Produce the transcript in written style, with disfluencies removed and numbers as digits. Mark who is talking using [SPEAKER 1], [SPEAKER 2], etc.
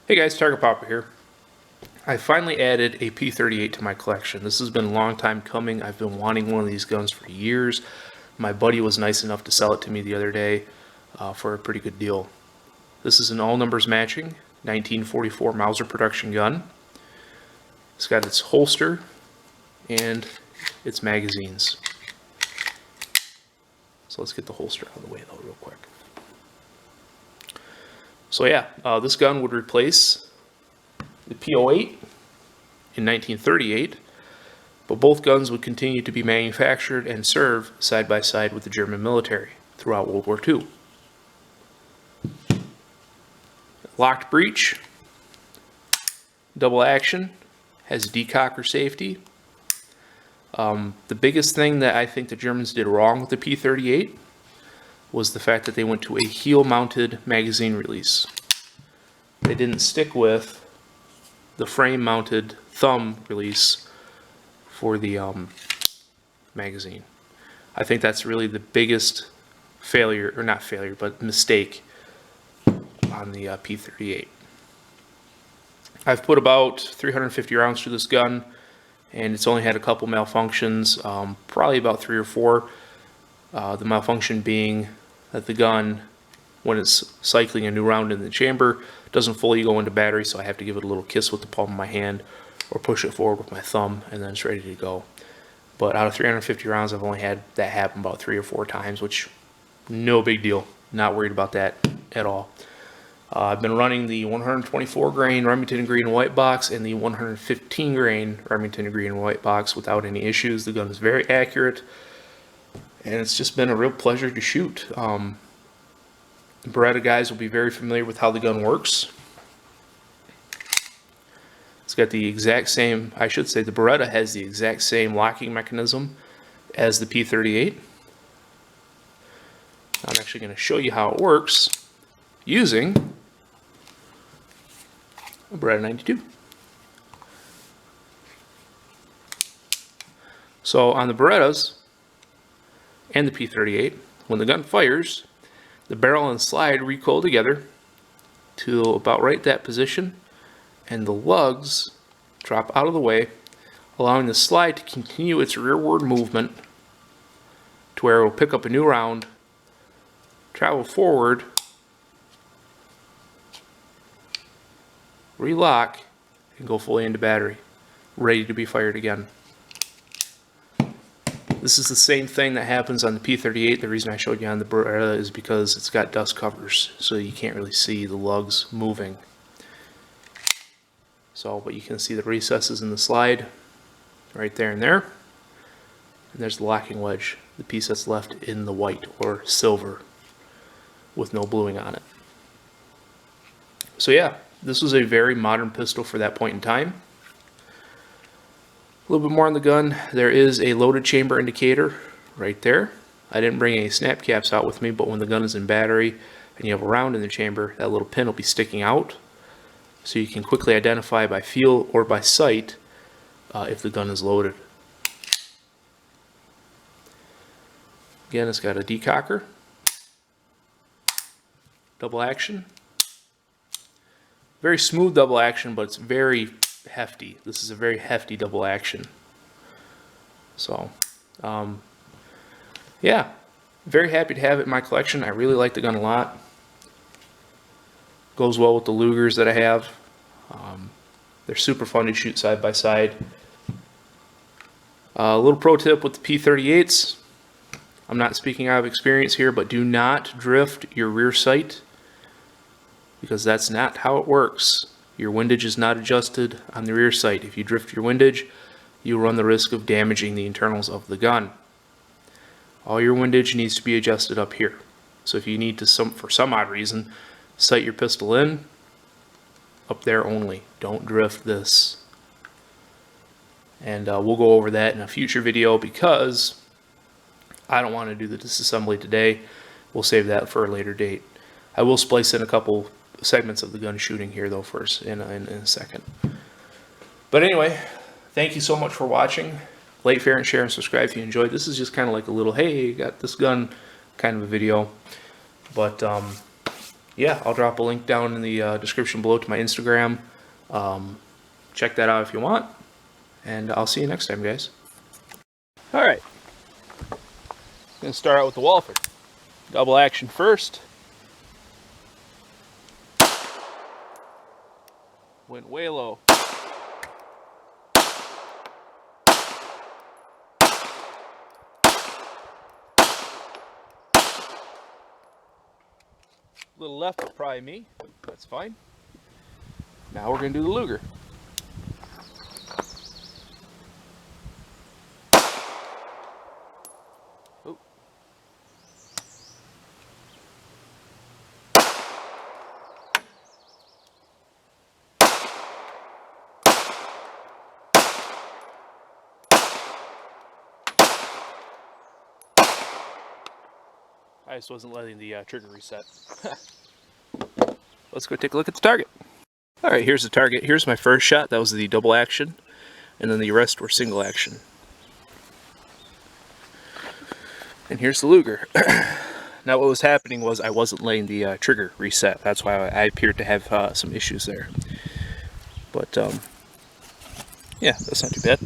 [SPEAKER 1] Hey guys, Target Papa here. I finally added a P.38 to my collection. This has been a long time coming. I've been wanting one of these guns for years. My buddy was nice enough to sell it to me the other day for a pretty good deal. This is an all numbers matching 1944 Mauser production gun. It's got its holster and its magazines. So let's get the holster out of the way though real quick. So yeah, this gun would replace the P.38 in 1938, but both guns would continue to be manufactured and serve side by side with the German military throughout World War II. Locked breech, double action, has decocker safety. The biggest thing that I think the Germans did wrong with the P.38 was the fact that they went to a heel-mounted magazine release. They didn't stick with the frame-mounted thumb release for the magazine. I think that's really the biggest failure, or not failure, but mistake on the P.38. I've put about 350 rounds through this gun, and it's only had a couple malfunctions, probably about 3 or 4. The malfunction being that the gun, when it's cycling a new round in the chamber, doesn't fully go into battery, so I have to give it a little kiss with the palm of my hand or push it forward with my thumb, and then it's ready to go. But out of 350 rounds, I've only had that happen about 3 or 4 times, which no big deal. Not worried about that at all. I've been running the 124 grain Remington green and white box and the 115 grain Remington green and white box without any issues. The gun is very accurate, and it's just been a real pleasure to shoot. Beretta guys will be very familiar with how the gun works. It's got the exact same, I should say the Beretta has the exact same locking mechanism as the P.38. I'm actually going to show you how it works using a Beretta 92. So on the Berettas and the P.38, when the gun fires, the barrel and slide recoil together to about right that position, and the lugs drop out of the way, allowing the slide to continue its rearward movement to where it will pick up a new round, travel forward, relock, and go fully into battery, ready to be fired again. This is the same thing that happens on the P.38. The reason I showed you on the Beretta is because it's got dust covers, so you can't really see the lugs moving. So, but you can see the recesses in the slide right there and there. And there's the locking wedge, the piece that's left in the white or silver with no bluing on it. So yeah, this was a very modern pistol for that point in time. A little bit more on the gun. There is a loaded chamber indicator right there. I didn't bring any snap caps out with me, but when the gun is in battery and you have a round in the chamber, that little pin will be sticking out, so you can quickly identify by feel or by sight if the gun is loaded. Again, it's got a decocker, double action, very smooth double action, but it's very hefty. This is a very hefty double action. So, yeah, very happy to have it in my collection. I really like the gun a lot. Goes well with the Lugers that I have. They're super fun to shoot side by side. A little pro tip with the P.38s. I'm not speaking out of experience here, but do not drift your rear sight, because that's not how it works. Your windage is not adjusted on the rear sight. If you drift your windage, you run the risk of damaging the internals of the gun. All your windage needs to be adjusted up here. So if you need to, for some odd reason, sight your pistol in, up there only. Don't drift this. And we'll go over that in a future video, because I don't want to do the disassembly today. We'll save that for a later date. I will splice in a couple segments of the gun shooting here though first in a second. But anyway, thank you so much for watching. Like, share, and subscribe if you enjoyed. This is just kind of like a little, hey, got this gun kind of a video. But yeah, I'll drop a link down in the description below to my Instagram. Check that out if you want. And I'll see you next time, guys. Alright. Going to start out with the Walther. Double action first. Went way low. A little left, but probably me. That's fine. Now we're going to do the Luger. Oh. I just wasn't letting the trigger reset. Let's go take a look at the target. Alright, here's the target. Here's my first shot. That was the double action. And then the rest were single action. And here's the Luger. Now what was happening was I wasn't letting the trigger reset. That's why I appeared to have some issues there. But, yeah, that's not too bad.